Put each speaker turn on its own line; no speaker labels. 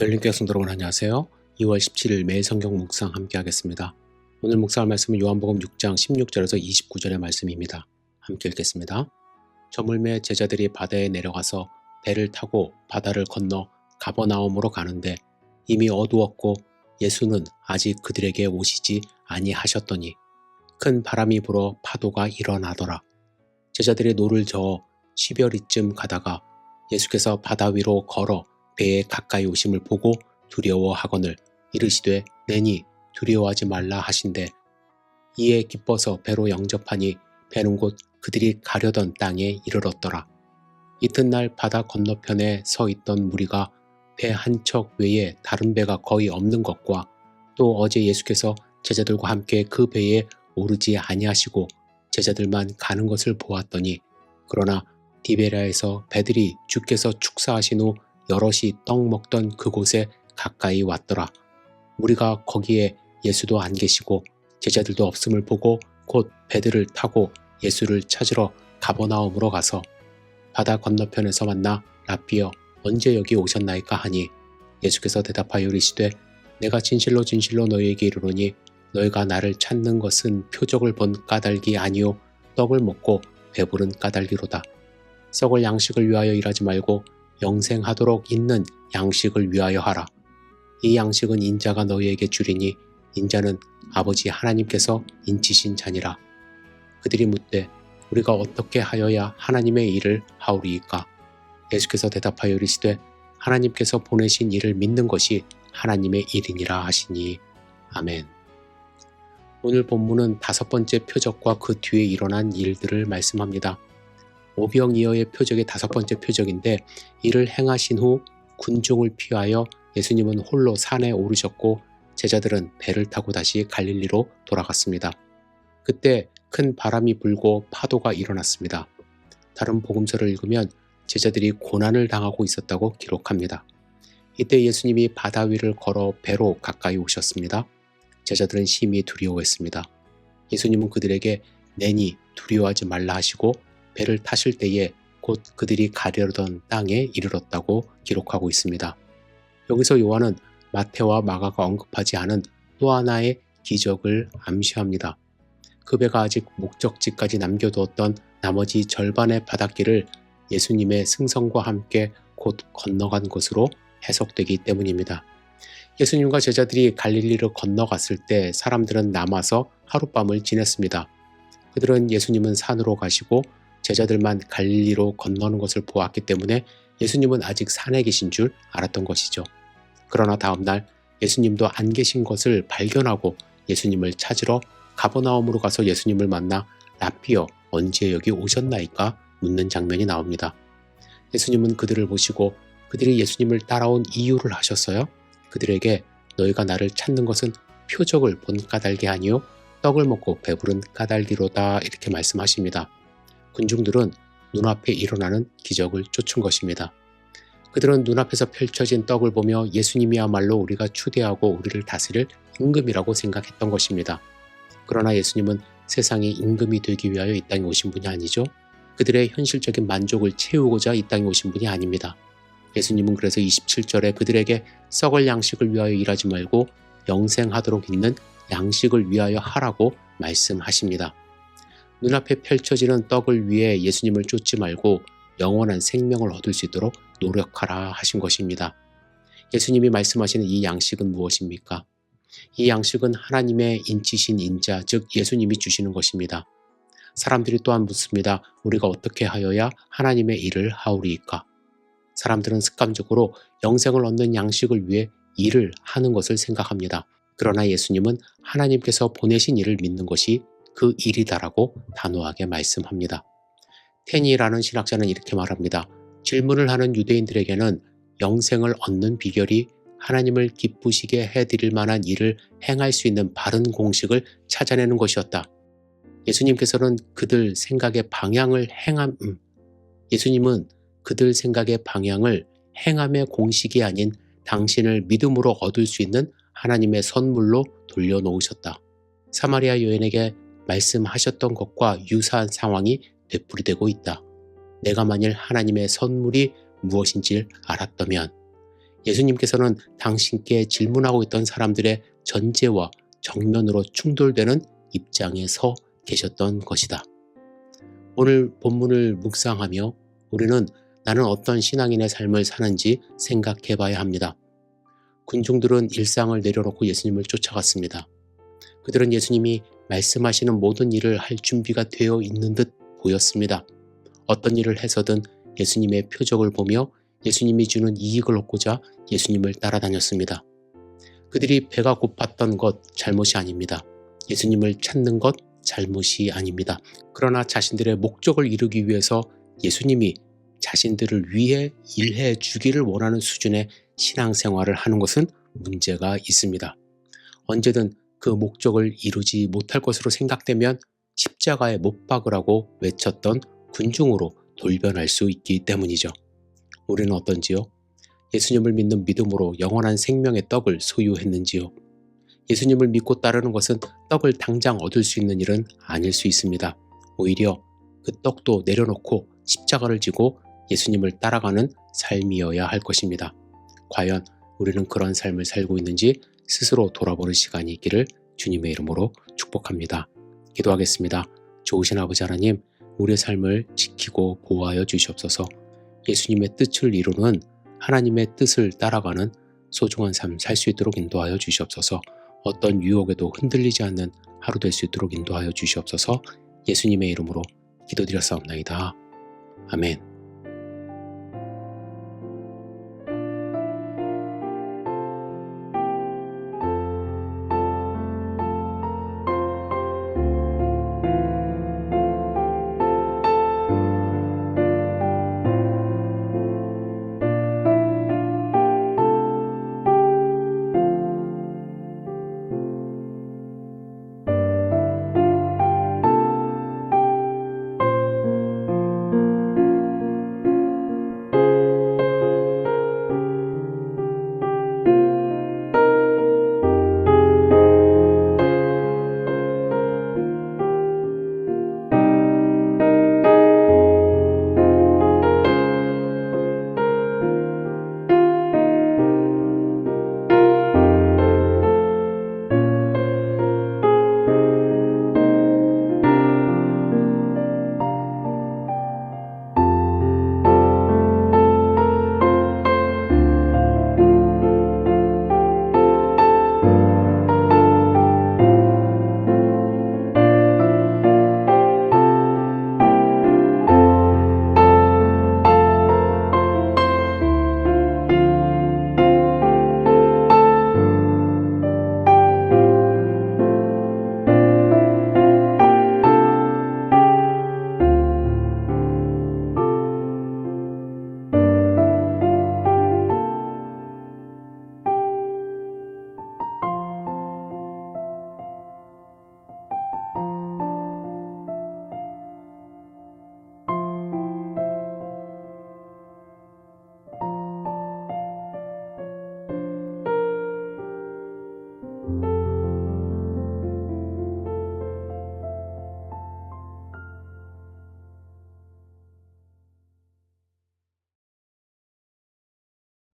열린교회 성도 여러분 안녕하세요. 2월 17일 매일 성경 묵상 함께 하겠습니다. 오늘 묵상할 말씀은 요한복음 6장 16절에서 29절의 말씀입니다. 함께 읽겠습니다. 저물매 제자들이 바다에 내려가서 배를 타고 바다를 건너 가버나움으로 가는데 이미 어두웠고 예수는 아직 그들에게 오시지 아니하셨더니 큰 바람이 불어 파도가 일어나더라. 제자들이 노를 저어 시별이쯤 가다가 예수께서 바다 위로 걸어 배에 가까이 오심을 보고 두려워하거늘 이르시되 내니 두려워하지 말라 하신대 이에 기뻐서 배로 영접하니 배는 곧 그들이 가려던 땅에 이르렀더라. 이튿날 바다 건너편에 서 있던 무리가 배 한 척 외에 다른 배가 거의 없는 것과 또 어제 예수께서 제자들과 함께 그 배에 오르지 아니하시고 제자들만 가는 것을 보았더니 그러나 디베랴에서 배들이 주께서 축사하신 후 여럿이 떡 먹던 그곳에 가까이 왔더라. 우리가 거기에 예수도 안 계시고 제자들도 없음을 보고 곧 배들을 타고 예수를 찾으러 가버나움으로 가서 바다 건너편에서 만나 라삐여 언제 여기 오셨나이까 하니 예수께서 대답하여 이르시되 내가 진실로 진실로 너희에게 이르노니 너희가 나를 찾는 것은 표적을 본 까닭이 아니요 떡을 먹고 배부른 까닭이로다. 썩을 양식을 위하여 일하지 말고 영생하도록 있는 양식을 위하여 하라. 이 양식은 인자가 너희에게 주리니 인자는 아버지 하나님께서 인치신 자니라. 그들이 묻되 우리가 어떻게 하여야 하나님의 일을 하오리이까? 예수께서 대답하여 이르시되 하나님께서 보내신 일을 믿는 것이 하나님의 일이니라 하시니. 아멘. 오늘 본문은 5번째 표적과 그 뒤에 일어난 일들을 말씀합니다. 오병이어의 표적이 5번째 표적인데 이를 행하신 후 군중을 피하여 예수님은 홀로 산에 오르셨고 제자들은 배를 타고 다시 갈릴리로 돌아갔습니다. 그때 큰 바람이 불고 파도가 일어났습니다. 다른 복음서를 읽으면 제자들이 고난을 당하고 있었다고 기록합니다. 이때 예수님이 바다 위를 걸어 배로 가까이 오셨습니다. 제자들은 심히 두려워했습니다. 예수님은 그들에게 내니 두려워하지 말라 하시고 배를 타실 때에 곧 그들이 가려던 땅에 이르렀다고 기록하고 있습니다. 여기서 요한은 마태와 마가가 언급하지 않은 또 하나의 기적을 암시합니다. 그 배가 아직 목적지까지 남겨두었던 나머지 절반의 바닷길을 예수님의 승선과 함께 곧 건너간 것으로 해석되기 때문입니다. 예수님과 제자들이 갈릴리를 건너갔을 때 사람들은 남아서 하룻밤을 지냈습니다. 그들은 예수님은 산으로 가시고 제자들만 갈릴리로 건너는 것을 보았기 때문에 예수님은 아직 산에 계신 줄 알았던 것이죠. 그러나 다음날 예수님도 안 계신 것을 발견하고 예수님을 찾으러 가버나움으로 가서 예수님을 만나 라삐여 언제 여기 오셨나이까 묻는 장면이 나옵니다. 예수님은 그들을 보시고 그들이 예수님을 따라온 이유를 하셨어요. 그들에게 너희가 나를 찾는 것은 표적을 본 까닭이 아니요 떡을 먹고 배부른 까닭이로다 이렇게 말씀하십니다. 군중들은 눈앞에 일어나는 기적을 쫓은 것입니다. 그들은 눈앞에서 펼쳐진 떡을 보며 예수님이야말로 우리가 추대하고 우리를 다스릴 임금이라고 생각했던 것입니다. 그러나 예수님은 세상이 임금이 되기 위하여 이 땅에 오신 분이 아니죠. 그들의 현실적인 만족을 채우고자 이 땅에 오신 분이 아닙니다. 예수님은 그래서 27절에 그들에게 썩을 양식을 위하여 일하지 말고 영생하도록 있는 양식을 위하여 하라고 말씀하십니다. 눈앞에 펼쳐지는 떡을 위해 예수님을 쫓지 말고 영원한 생명을 얻을 수 있도록 노력하라 하신 것입니다. 예수님이 말씀하시는 이 양식은 무엇입니까? 이 양식은 하나님의 인치신 인자, 즉 예수님이 주시는 것입니다. 사람들이 또한 묻습니다. 우리가 어떻게 하여야 하나님의 일을 하오리이까? 사람들은 습관적으로 영생을 얻는 양식을 위해 일을 하는 것을 생각합니다. 그러나 예수님은 하나님께서 보내신 일을 믿는 것이 그 일이다라고 단호하게 말씀합니다. 테니라는 신학자는 이렇게 말합니다. 질문을 하는 유대인들에게는 영생을 얻는 비결이 하나님을 기쁘시게 해드릴 만한 일을 행할 수 있는 바른 공식을 찾아내는 것이었다. 예수님은 그들 생각의 방향을 행함의 공식이 아닌 당신을 믿음으로 얻을 수 있는 하나님의 선물로 돌려놓으셨다. 사마리아 여인에게 말씀하셨던 것과 유사한 상황이 되풀이되고 있다. 내가 만일 하나님의 선물이 무엇인지 알았다면 예수님께서는 당신께 질문하고 있던 사람들의 전제와 정면으로 충돌되는 입장에 서 계셨던 것이다. 오늘 본문을 묵상하며 우리는 나는 어떤 신앙인의 삶을 사는지 생각해 봐야 합니다. 군중들은 일상을 내려놓고 예수님을 쫓아갔습니다. 그들은 예수님이 말씀하시는 모든 일을 할 준비가 되어 있는 듯 보였습니다. 어떤 일을 해서든 예수님의 표적을 보며 예수님이 주는 이익을 얻고자 예수님을 따라다녔습니다. 그들이 배가 고팠던 것 잘못이 아닙니다. 예수님을 찾는 것 잘못이 아닙니다. 그러나 자신들의 목적을 이루기 위해서 예수님이 자신들을 위해 일해 주기를 원하는 수준의 신앙생활을 하는 것은 문제가 있습니다. 언제든 그 목적을 이루지 못할 것으로 생각되면 십자가에 못 박으라고 외쳤던 군중으로 돌변할 수 있기 때문이죠. 우리는 어떤지요? 예수님을 믿는 믿음으로 영원한 생명의 떡을 소유했는지요? 예수님을 믿고 따르는 것은 떡을 당장 얻을 수 있는 일은 아닐 수 있습니다. 오히려 그 떡도 내려놓고 십자가를 지고 예수님을 따라가는 삶이어야 할 것입니다. 과연 우리는 그런 삶을 살고 있는지 스스로 돌아보는 시간이 있기를 주님의 이름으로 축복합니다. 기도하겠습니다. 좋으신 아버지 하나님, 우리의 삶을 지키고 보호하여 주시옵소서. 예수님의 뜻을 이루는 하나님의 뜻을 따라가는 소중한 삶 살 수 있도록 인도하여 주시옵소서. 어떤 유혹에도 흔들리지 않는 하루 될 수 있도록 인도하여 주시옵소서. 예수님의 이름으로 기도드렸사옵나이다. 아멘.